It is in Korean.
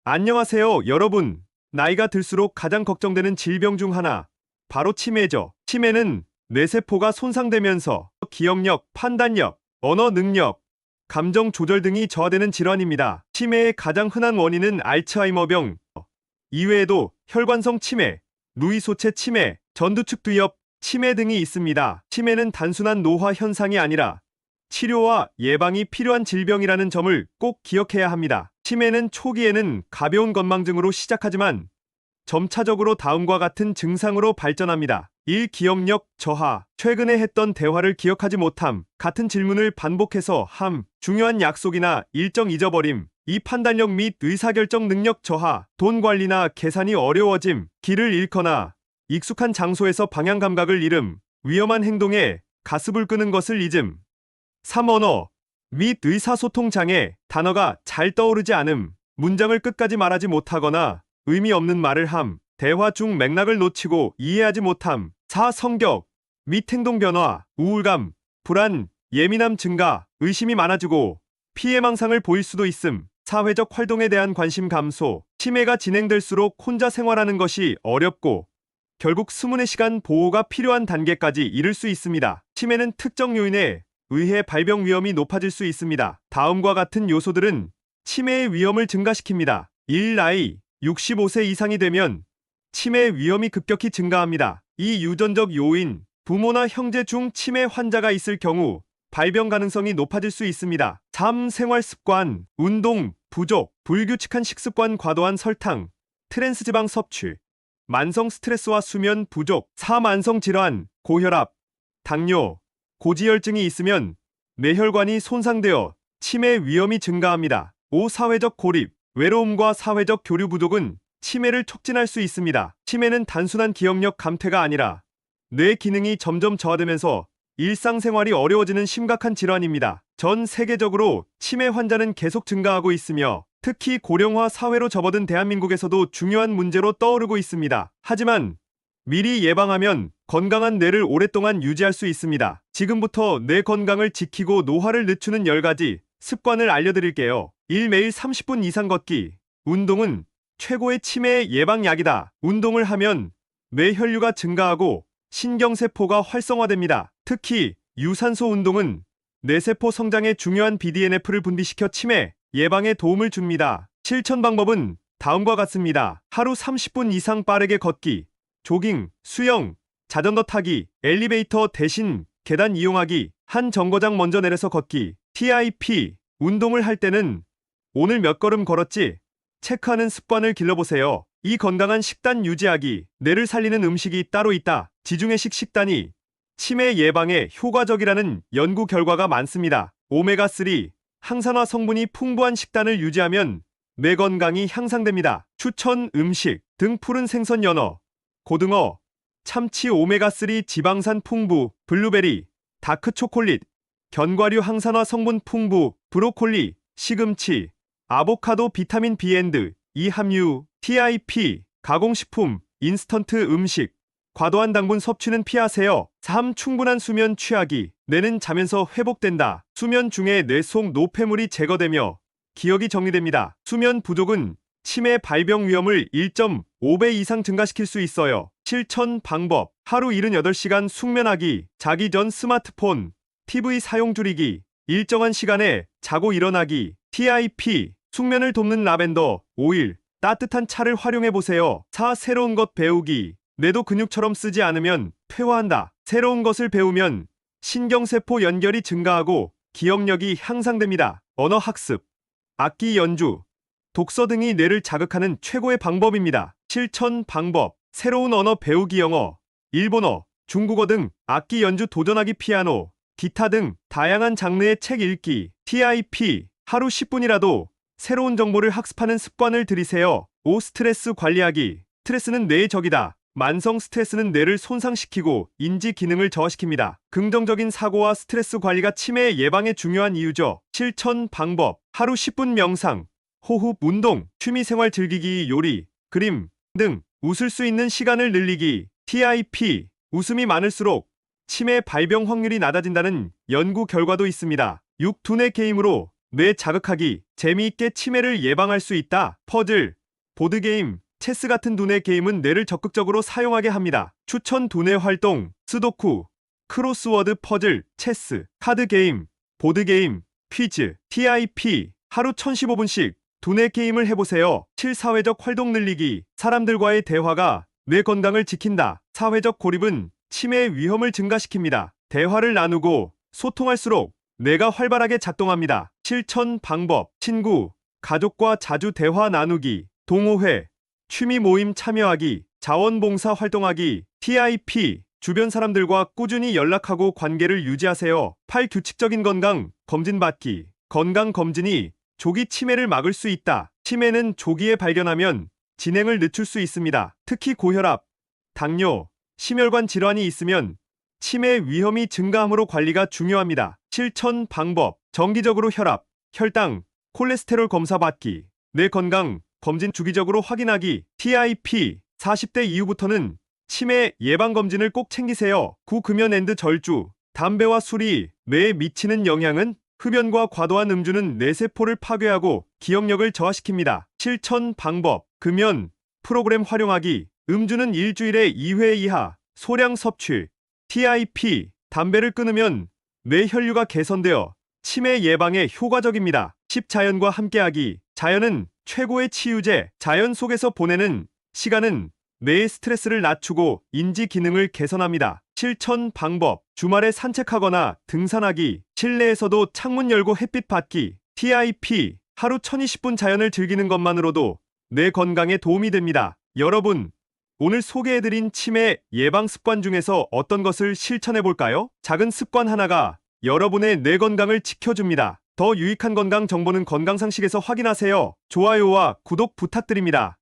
안녕하세요, 여러분. 나이가 들수록 가장 걱정되는 질병 중 하나, 바로 치매죠. 치매는 뇌세포가 손상되면서 기억력, 판단력, 언어 능력, 감정 조절 등이 저하되는 질환입니다. 치매의 가장 흔한 원인은 알츠하이머병, 이외에도 혈관성 치매, 누이소체 치매, 전두축두엽 치매 등이 있습니다. 치매는 단순한 노화 현상이 아니라 치료와 예방이 필요한 질병이라는 점을 꼭 기억해야 합니다. 치매는 초기에는 가벼운 건망증으로 시작하지만 점차적으로 다음과 같은 증상으로 발전합니다. 1. 기억력 저하. 최근에 했던 대화를 기억하지 못함. 같은 질문을 반복해서 함. 중요한 약속이나 일정 잊어버림. 2. 판단력 및 의사결정 능력 저하. 돈 관리나 계산이 어려워짐. 길을 잃거나 익숙한 장소에서 방향 감각을 잃음. 위험한 행동에 가습을 끄는 것을 잊음. 3. 언어 및 의사소통 장애. 단어가 잘 떠오르지 않음. 문장을 끝까지 말하지 못하거나 의미 없는 말을 함. 대화 중 맥락을 놓치고 이해하지 못함. 4. 성격 및 행동 변화. 우울감, 불안, 예민함 증가, 의심이 많아지고 피해망상을 보일 수도 있음. 사회적 활동에 대한 관심 감소. 치매가 진행될수록 혼자 생활하는 것이 어렵고 결국 수문의 시간 보호가 필요한 단계까지 이를 수 있습니다. 치매는 특정 요인에 의해 발병 위험이 높아질 수 있습니다. 다음과 같은 요소들은 치매의 위험을 증가시킵니다. 1. 나이 65세 이상이 되면 치매 위험이 급격히 증가합니다. 2. 유전적 요인 부모나 형제 중 치매 환자가 있을 경우 발병 가능성이 높아질 수 있습니다. 3. 생활 습관 운동 부족, 불규칙한 식습관, 과도한 설탕, 트랜스지방 섭취, 만성 스트레스와 수면 부족. 4. 만성 질환 고혈압, 당뇨, 고지혈증이 있으면 뇌혈관이 손상되어 치매 위험이 증가합니다. 5. 사회적 고립, 외로움과 사회적 교류 부족은 치매를 촉진할 수 있습니다. 치매는 단순한 기억력 감퇴가 아니라 뇌 기능이 점점 저하되면서 일상생활이 어려워지는 심각한 질환입니다. 전 세계적으로 치매 환자는 계속 증가하고 있으며 특히 고령화 사회로 접어든 대한민국에서도 중요한 문제로 떠오르고 있습니다. 하지만 미리 예방하면 건강한 뇌를 오랫동안 유지할 수 있습니다. 지금부터 뇌 건강을 지키고 노화를 늦추는 10가지 습관을 알려드릴게요. 1. 매일 30분 이상 걷기. 운동은 최고의 치매 예방약이다. 운동을 하면 뇌 혈류가 증가하고 신경세포가 활성화됩니다. 특히 유산소 운동은 뇌세포 성장에 중요한 BDNF를 분비시켜 치매 예방에 도움을 줍니다. 실천 방법은 다음과 같습니다. 하루 30분 이상 빠르게 걷기, 조깅, 수영, 자전거 타기, 엘리베이터 대신 계단 이용하기, 한 정거장 먼저 내려서 걷기. TIP 운동을 할 때는 오늘 몇 걸음 걸었지? 체크하는 습관을 길러보세요. 이 건강한 식단 유지하기. 뇌를 살리는 음식이 따로 있다. 지중해식 식단이 치매 예방에 효과적이라는 연구 결과가 많습니다. 오메가3, 항산화 성분이 풍부한 식단을 유지하면 뇌 건강이 향상됩니다. 추천 음식 등 푸른 생선 연어, 고등어, 참치 오메가3 지방산 풍부, 블루베리, 다크 초콜릿, 견과류 항산화 성분 풍부, 브로콜리, 시금치, 아보카도 비타민 B&E 함유, TIP, 가공식품, 인스턴트 음식, 과도한 당분 섭취는 피하세요. 3. 충분한 수면 취하기. 뇌는 자면서 회복된다. 수면 중에 뇌 속 노폐물이 제거되며 기억이 정리됩니다. 수면 부족은 치매 발병 위험을 1.5배 이상 증가시킬 수 있어요. 실천 방법. 하루 78시간 숙면하기. 자기 전 스마트폰, TV 사용 줄이기. 일정한 시간에 자고 일어나기. TIP. 숙면을 돕는 라벤더 오일, 따뜻한 차를 활용해보세요. 4. 새로운 것 배우기. 뇌도 근육처럼 쓰지 않으면 퇴화한다. 새로운 것을 배우면 신경세포 연결이 증가하고 기억력이 향상됩니다. 언어 학습, 악기 연주, 독서 등이 뇌를 자극하는 최고의 방법입니다. 실천 방법. 새로운 언어 배우기. 영어, 일본어, 중국어 등 악기 연주 도전하기. 피아노, 기타 등 다양한 장르의 책 읽기. TIP. 하루 10분이라도 새로운 정보를 학습하는 습관을 들이세요. 5. 스트레스 관리하기. 스트레스는 뇌의 적이다. 만성 스트레스는 뇌를 손상시키고 인지 기능을 저하시킵니다. 긍정적인 사고와 스트레스 관리가 치매 예방에 중요한 이유죠. 실천 방법. 하루 10분 명상, 호흡 운동, 취미생활 즐기기, 요리, 그림 등 웃을 수 있는 시간을 늘리기. TIP. 웃음이 많을수록 치매 발병 확률이 낮아진다는 연구 결과도 있습니다. 6. 두뇌 게임으로 뇌 자극하기, 재미있게 치매를 예방할 수 있다. 퍼즐, 보드게임, 체스 같은 두뇌 게임은 뇌를 적극적으로 사용하게 합니다. 추천 두뇌 활동, 스도쿠, 크로스워드 퍼즐, 체스, 카드 게임, 보드게임, 퀴즈, TIP, 하루 1015분씩 두뇌 게임을 해보세요. 7. 사회적 활동 늘리기, 사람들과의 대화가 뇌 건강을 지킨다. 사회적 고립은 치매 위험을 증가시킵니다. 대화를 나누고 소통할수록 뇌가 활발하게 작동합니다. 실천 방법, 친구, 가족과 자주 대화 나누기, 동호회, 취미 모임 참여하기, 자원봉사 활동하기, TIP, 주변 사람들과 꾸준히 연락하고 관계를 유지하세요. 8. 규칙적인 건강 검진 받기, 건강 검진이 조기 치매를 막을 수 있다. 치매는 조기에 발견하면 진행을 늦출 수 있습니다. 특히 고혈압, 당뇨, 심혈관 질환이 있으면 치매 위험이 증가하므로 관리가 중요합니다. 실천 방법, 정기적으로 혈압, 혈당, 콜레스테롤 검사 받기, 뇌 건강 검진 주기적으로 확인하기, TIP, 40대 이후부터는 치매 예방검진을 꼭 챙기세요. 9. 금연 앤드 절주, 담배와 술이 뇌에 미치는 영향은 흡연과 과도한 음주는 뇌세포를 파괴하고 기억력을 저하시킵니다. 실천 방법, 금연, 프로그램 활용하기, 음주는 일주일에 2회 이하, 소량 섭취, TIP, 담배를 끊으면 뇌 혈류가 개선되어 치매 예방에 효과적입니다. 10. 자연과 함께하기, 자연은 최고의 치유제, 자연 속에서 보내는 시간은 뇌의 스트레스를 낮추고 인지 기능을 개선합니다. 실천 방법, 주말에 산책하거나 등산하기, 실내에서도 창문 열고 햇빛 받기, TIP, 하루 1020분 자연을 즐기는 것만으로도 뇌 건강에 도움이 됩니다. 여러분, 오늘 소개해드린 치매 예방 습관 중에서 어떤 것을 실천해볼까요? 작은 습관 하나가 여러분의 뇌 건강을 지켜줍니다. 더 유익한 건강 정보는 건강상식에서 확인하세요. 좋아요와 구독 부탁드립니다.